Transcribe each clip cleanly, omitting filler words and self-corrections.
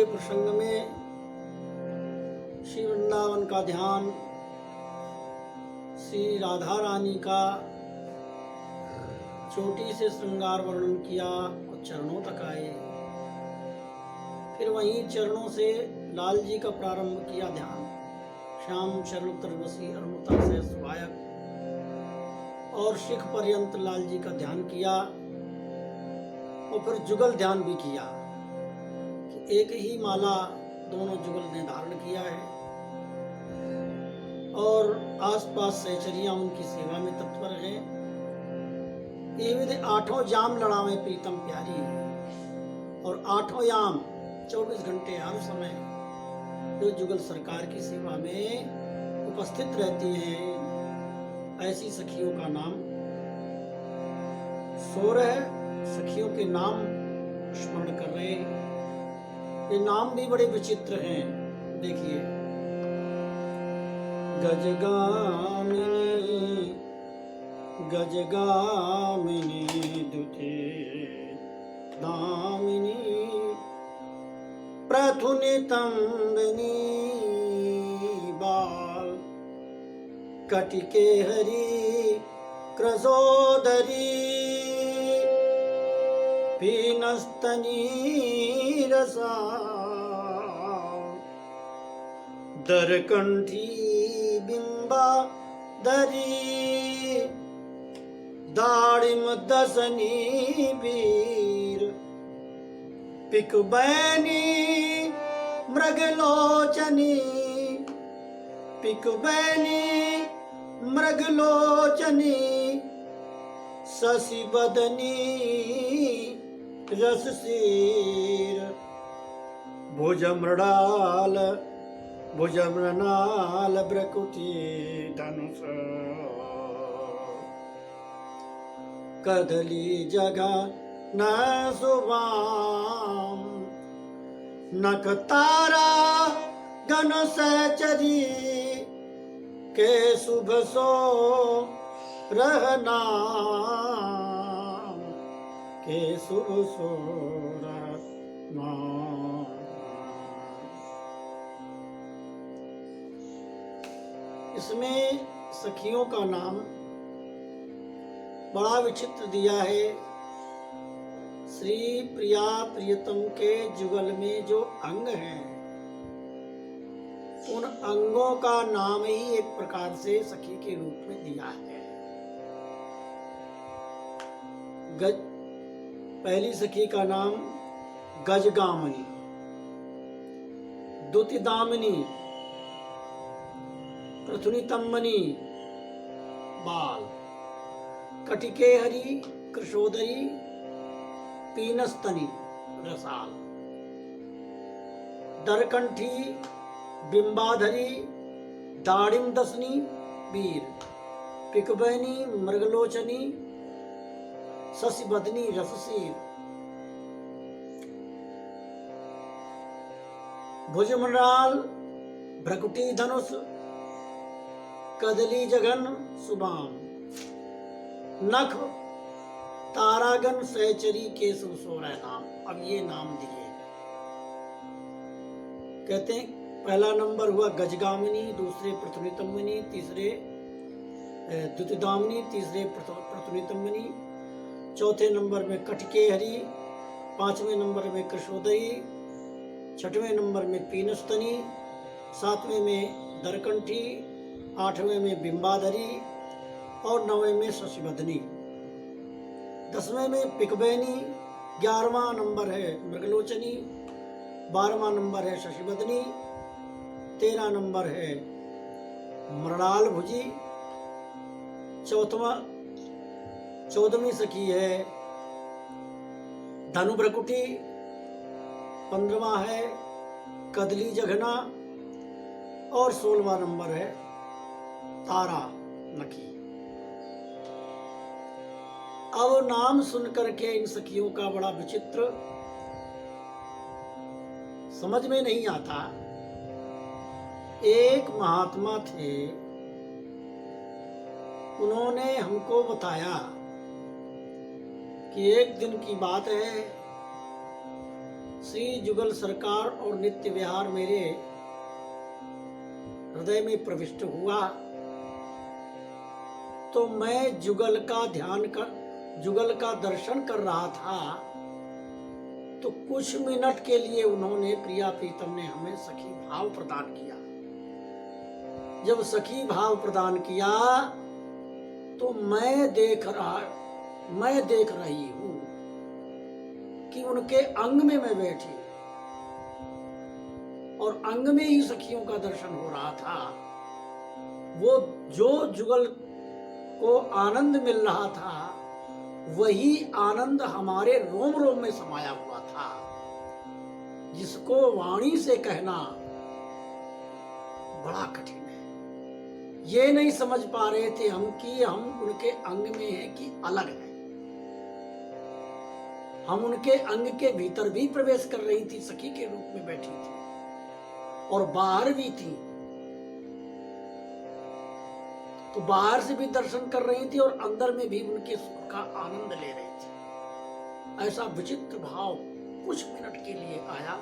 के प्रसंग में श्री वृंदावन का ध्यान, श्री राधा रानी का चोटी से श्रृंगार वर्णन किया और चरणों तक आए। फिर वहीं चरणों से लाल जी का प्रारंभ किया ध्यान। श्याम चरण तरवसी अरुणता से सुहायक, और शिख पर्यंत लाल जी का ध्यान किया। और फिर जुगल ध्यान भी किया कि एक ही माला दोनों जुगल ने धारण किया है और आसपास सहचरियां उनकी सेवा में तत्पर हैं। ये विधि आठों जाम लड़ावे प्रीतम प्यारी, और आठों याम 24 घंटे हर समय जो जुगल सरकार की सेवा में उपस्थित रहती हैं, ऐसी सखियों का नाम 16 सखियों के नाम स्मरण कर रहे हैं। ये नाम भी बड़े विचित्र हैं। देखिए, गजगामिनी गजगामिनी दुते दामिनी प्रथुनितंबिनी बाल कटिके हरि क्रजोदरी पीनस्तनी रसा दरकंठी बिंबा दरी दाड़िम दसनी वीर पिकबैनी मृगलोचनी पिकबैनी मृगलोचनी शशि बदनी रससीर भुजमृणाल भुजमृणाल ब्रकुटी धनुष कदली जगह न सुवाम नख तारा गण सहचरी के शुभ सो रहना के शुभ सो रहना। इसमें सखियों का नाम बड़ा विचित्र दिया है। श्री प्रिया प्रियतम के जुगल में जो अंग हैं, उन अंगों का नाम ही एक प्रकार से सखी के रूप में दिया है। पहली सखी का नाम गजगामिनी, द्युतिदामिनी, प्रथुनितंबनी बाल, कटिके हरि कृशोदरी, पीनस्तनी रसाल, दरकंठी बिंबाधरी, दाड़िम दसनी वीर, पिकबैनी मृगलोचनी, शशि बदनी रससीर, भुजमंडाल भ्रकुटी धनुष कदली जगन सुबाम, नख तारागन सहचरी के सुसोरह नाम। अब ये नाम दिए, कहते हैं पहला नंबर हुआ गजगामिनी, दूसरे प्रथुनितंबिनी, तीसरे द्युतिदामिनी, तीसरे प्रथुनितंबिनी, चौथे नंबर में कटके हरि, पांचवें नंबर में कृशोदरी, छठवें नंबर में पीनस्तनी, सातवें में दरकंठी, आठवें में बिंबाधरी और नवें में शशिबदनी, 10वें में पिकबैनी, 11वां नंबर है मृगलोचनी, 12वां नंबर है शशिबदनी, 13 नंबर है मृणाल भुजी, 14वीं सखी है धनु भ्रकुटी, 15वां है कदली जघना और 16वां नंबर है तारा नखी। अब नाम सुनकर के इन सखियों का बड़ा विचित्र समझ में नहीं आता। एक महात्मा थे, उन्होंने हमको बताया कि एक दिन की बात है, श्री जुगल सरकार और नित्य विहार मेरे हृदय में प्रविष्ट हुआ तो मैं जुगल का दर्शन कर रहा था। तो कुछ मिनट के लिए उन्होंने, प्रिया प्रीतम ने हमें सखी भाव प्रदान किया। जब सखी भाव प्रदान किया तो मैं देख रही हूं कि उनके अंग में मैं बैठी और अंग में ही सखियों का दर्शन हो रहा था। वो जो जुगल को आनंद मिल रहा था वही आनंद हमारे रोम रोम में समाया हुआ था, जिसको वाणी से कहना बड़ा कठिन है। ये नहीं समझ पा रहे थे हम कि हम उनके अंग में हैं कि अलग है। हम उनके अंग के भीतर भी प्रवेश कर रही थी, सखी के रूप में बैठी थी और बाहर भी थी, तो बाहर से भी दर्शन कर रही थी और अंदर में भी उनके सुख का आनंद ले रही थी। ऐसा विचित्र भाव कुछ मिनट के लिए आया,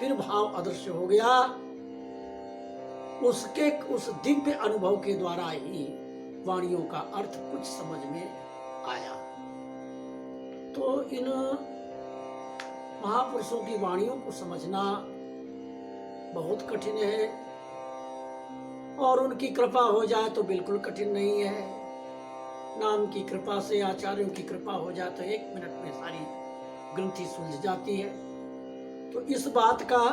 फिर भाव अदृश्य हो गया। उस दिव्य अनुभव के द्वारा ही वाणियों का अर्थ कुछ समझ में आया। तो इन महापुरुषों की वाणियों को समझना बहुत कठिन है, और उनकी कृपा हो जाए तो बिल्कुल कठिन नहीं है। नाम की कृपा से, आचार्यों की कृपा हो जाए तो 1 मिनट में सारी ग्रंथि सुलझ जाती है। तो इस बात का,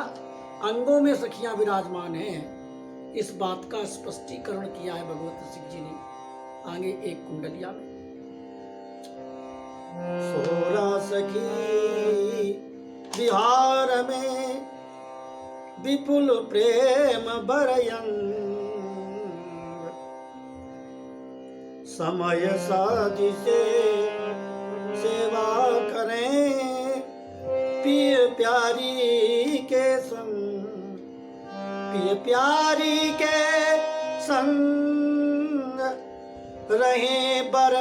अंगों में सखियां विराजमान हैं, इस बात का स्पष्टीकरण किया है भगवत सिंह जी ने आगे एक कुंडलिया में। 16 सखी बिहार में विपुल प्रेम बरयंग, समय साधि से सेवा करें पिय प्यारी के संग, पिय प्यारी के संग रहे बर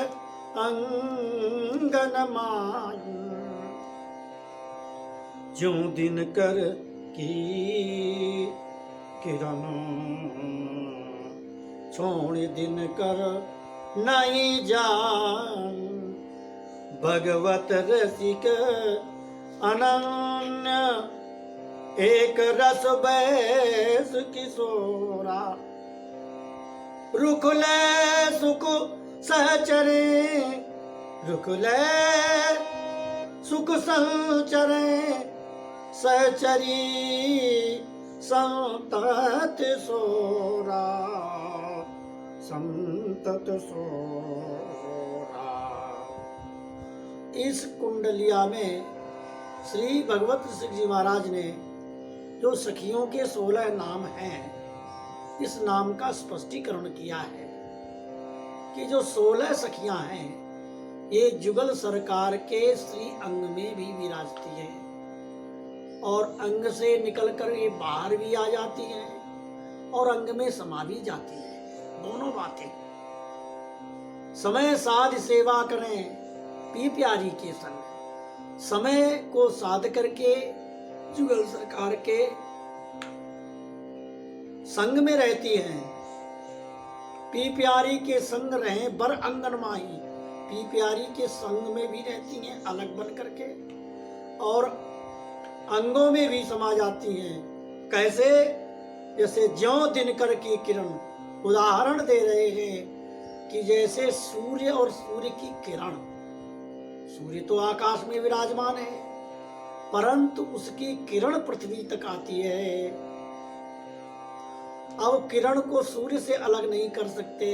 अंगन माई, ज्यों दिन कर की किरण छोड़ दिन कर नहीं जान, भगवत रसिक अनन्य एक रस बैस किशोरा, रुख ले सुख सहचरे, रुख ले सुख सहचरे, सहचरी संतत सोरा, संतत सोरा। इस कुंडलिया में श्री भगवत सिंह जी महाराज ने जो सखियों के 16 नाम हैं, इस नाम का स्पष्टीकरण किया है कि जो 16 सखियां हैं ये जुगल सरकार के श्री अंग में भी विराजती हैं और अंग से निकलकर ये बाहर भी आ जाती हैं और अंग में समा भी जाती है। दोनों बातें। समय साध सेवा करें पी प्यारी के संग, समय को साध करके जुगल सरकार के संग में रहती हैं। पी प्यारी के संग रहे बर अंगन माही, पी प्यारी के संग में भी रहती हैं अलग बन करके और अंगों में भी समा जाती हैं। कैसे? जैसे ज्यों दिनकर की किरण, उदाहरण दे रहे हैं कि जैसे सूर्य और सूर्य की किरण, सूर्य तो आकाश में विराजमान है परंतु उसकी किरण पृथ्वी तक आती है। अब किरण को सूर्य से अलग नहीं कर सकते,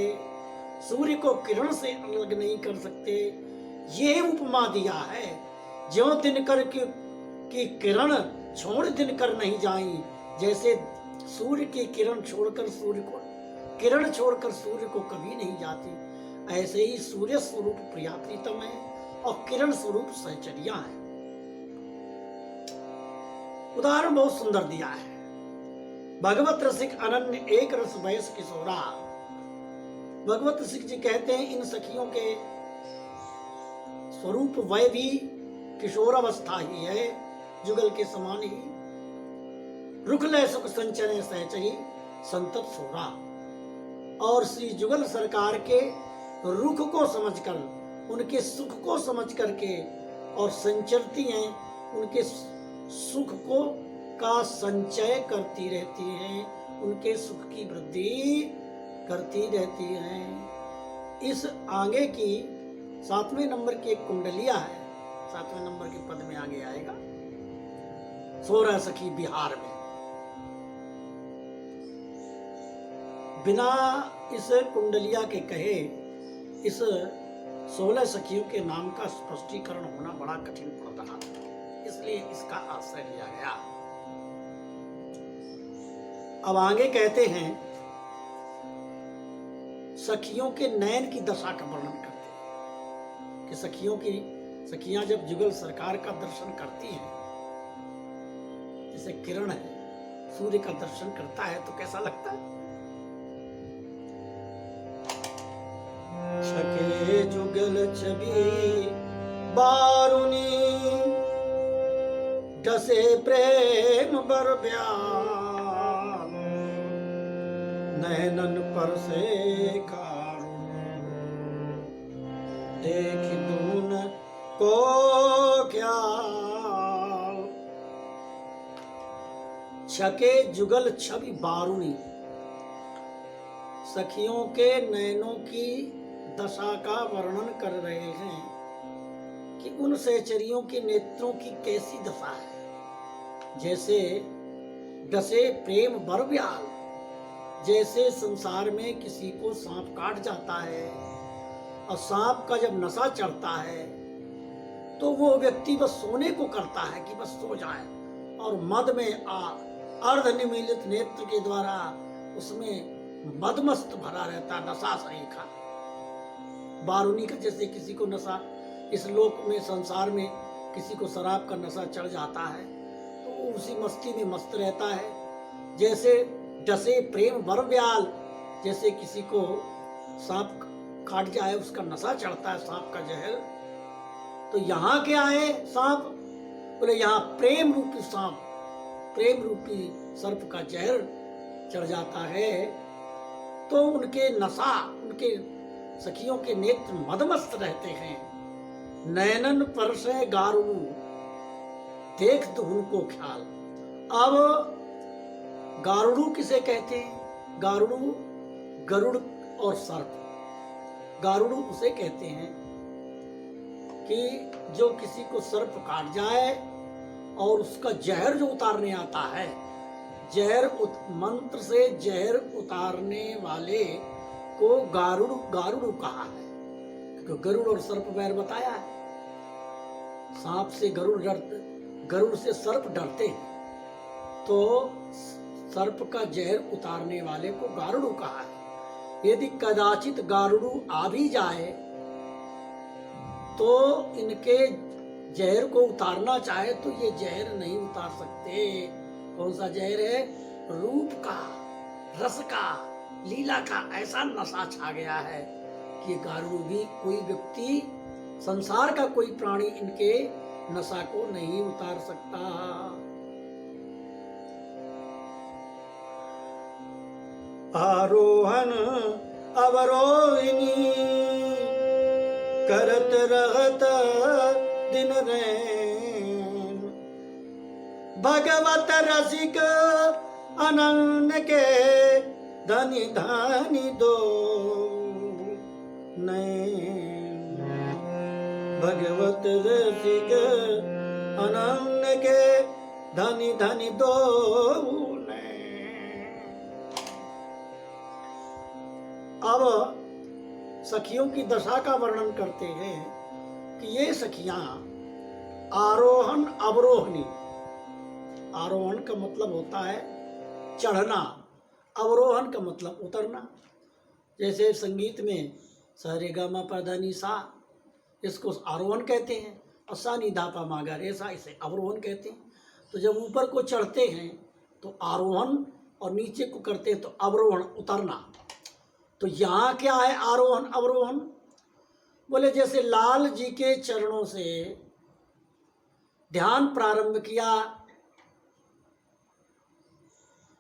सूर्य को किरण से अलग नहीं कर सकते। ये उपमा दिया है, ज्यों दिनकर की किरण छोड़ दिनकर नहीं जाई, जैसे सूर्य की किरण छोड़कर सूर्य को, किरण छोड़कर सूर्य को कभी नहीं जाती, ऐसे ही सूर्य स्वरूप प्रिया प्रीतम है और किरण स्वरूप सहचर्या है। उदाहरण बहुत सुंदर दिया है। भगवत रसिक अनन्य एक रस वयस किशोरा। भगवत रसिक जी कहते हैं इन सखियों के स्वरूप वय भी किशोर अवस्था ही है जुगल के समान ही रुखलय सुख संचने सहचरी संतत सोरा। और श्री जुगल सरकार के रुख को समझकर, उनके सुख को समझ करके और संचरती हैं, उनके सुख को का संचय करती रहती हैं, उनके सुख की वृद्धि करती रहती हैं। इस आगे की 7वें नंबर की एक कुंडलिया है, 7वें नंबर के पद में आगे आएगा, 16 सखी बिहार में। बिना इस कुंडलिया के कहे इस 16 सखियों के नाम का स्पष्टीकरण होना बड़ा कठिन पड़ रहा था, इसलिए इसका आश्रय लिया गया। अब आगे कहते हैं, सखियों के नयन की दशा का वर्णन करते हैं कि सखियां जब जुगल सरकार का दर्शन करती हैं, जैसे किरण है सूर्य का दर्शन करता है तो कैसा लगता है। छके जुगल छवि बारुनी, डसे प्रेम बर ब्याल, नैनन पर से कारुण, देख दून को ख्याल। छके जुगल छवि बारुनी, सखियों के नैनों की दशा का वर्णन कर रहे हैं कि उन सहचरियों के नेत्रों की कैसी दशा है। जैसे डसे प्रेम बरव्याल, जैसे संसार में किसी को सांप काट जाता है और सांप का जब नशा चढ़ता है तो वो व्यक्ति बस सोने को करता है कि बस सो जाए, और मद में अर्धनिमीलित नेत्र के द्वारा उसमें मदमस्त भरा रहता, नशा सरीखा। बारूनी का जैसे किसी को नशा, इस लोक में संसार में किसी को शराब का नशा चढ़ जाता है तो वो उसी मस्ती में मस्त रहता है। जैसे डसे प्रेम बरव्याल, जैसे किसी को सांप काट जाए उसका नशा चढ़ता है, सांप का जहर। तो यहाँ क्या है सांप, बोले यहाँ प्रेम रूपी सांप, प्रेम रूपी सर्प का जहर चढ़ जाता है तो उनके नशा, उनके सखियों के नेत्र मदमस्त रहते हैं। नैनन पर से गारुड़ू, देख तो उनको ख्याल। अब गारुड़ू किसे कहते हैं? गारुड़ू गरुड़ और सर्प। गारुड़ू उसे कहते हैं कि जो किसी को सर्प काट जाए और उसका जहर जो उतारने आता है, मंत्र से जहर उतारने वाले को गारुड़ कहा है, क्योंकि गरुड़ और सर्प वैर बताया है। सांप से गरुड़ से सर्प डरते हैं, तो सर्प का जहर उतारने वाले को गारुड़ कहा है। यदि कदाचित गारुड़ आ भी जाए तो इनके जहर को उतारना चाहे तो ये जहर नहीं उतार सकते। कौन सा जहर है? रूप का, रस का, लीला का ऐसा नशा छा गया है कि गारुड़ भी, कोई व्यक्ति, संसार का कोई प्राणी इनके नशा को नहीं उतार सकता। आरोहण अवरोहिणी करत रहत दिन रैन, भगवत रसिक अनन्य के धनी धनी दो नैन, भगवत रसिक अनन्य के धनी धनी दो नैन। अब सखियों की दशा का वर्णन करते हैं कि ये सखियां आरोहण अवरोहणी, आरोहण का मतलब होता है चढ़ना, अवरोहण का मतलब उतरना। जैसे संगीत में सा रे गा मा पा धा नी सा, इसको आरोहण कहते हैं, और सा नी धा पा मा गा रे सा, इसे अवरोहण कहते हैं। तो जब ऊपर को चढ़ते हैं तो आरोहण, और नीचे को करते हैं तो अवरोहण, उतरना। तो यहाँ क्या है आरोहण अवरोहण? बोले जैसे लाल जी के चरणों से ध्यान प्रारंभ किया।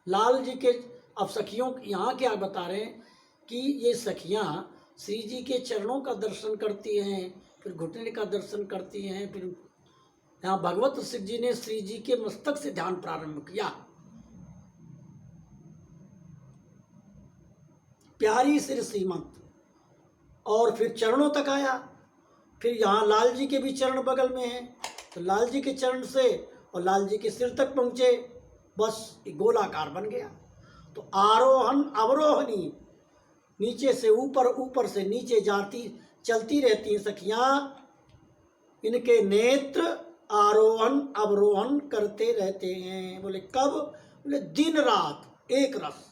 लाल जी के, अब सखियों यहाँ क्या बता रहे हैं कि ये सखियाँ श्री जी के चरणों का दर्शन करती हैं, फिर घुटने का दर्शन करती हैं, फिर यहाँ भगवत सिंह जी ने श्री जी के मस्तक से ध्यान प्रारंभ किया। प्यारी सिर सीमंत, और फिर चरणों तक आया। फिर यहाँ लाल जी के भी चरण बगल में हैं, तो लाल जी के चरण से और लाल जी के सिर तक पहुँचे, बस एक गोलाकार बन गया। तो आरोहण अवरोहणी, नीचे से ऊपर, ऊपर से नीचे जाती चलती रहती हैं सखियाँ। इनके नेत्र आरोहण अवरोहण करते रहते हैं। बोले कब? बोले दिन रात एक रस।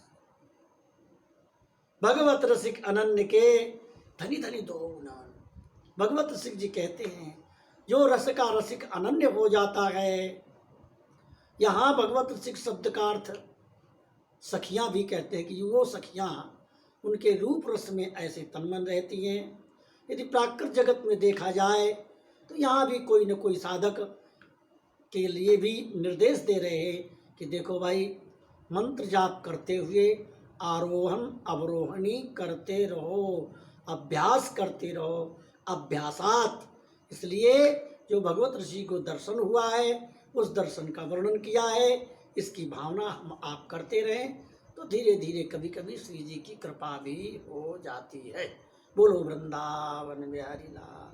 भगवत रसिक अनन्य के धनी धनी दो गुणान। भगवत सिंह जी कहते हैं जो रस का रसिक अनन्य हो जाता है। यहाँ भगवत सिंह शब्द का अर्थ सखियाँ भी कहते हैं कि वो सखियाँ उनके रूप रस में ऐसे तन्मय रहती हैं। यदि प्राकृत जगत में देखा जाए तो यहाँ भी कोई न कोई साधक के लिए भी निर्देश दे रहे हैं कि देखो भाई, मंत्र जाप करते हुए आरोहण अवरोहणी करते रहो, अभ्यास करते रहो, अभ्यासात। इसलिए जो भगवत ऋषि को दर्शन हुआ है उस दर्शन का वर्णन किया है। इसकी भावना हम आप करते रहें तो धीरे धीरे कभी कभी श्री जी की कृपा भी हो जाती है। बोलो वृंदावन बिहारी लाल।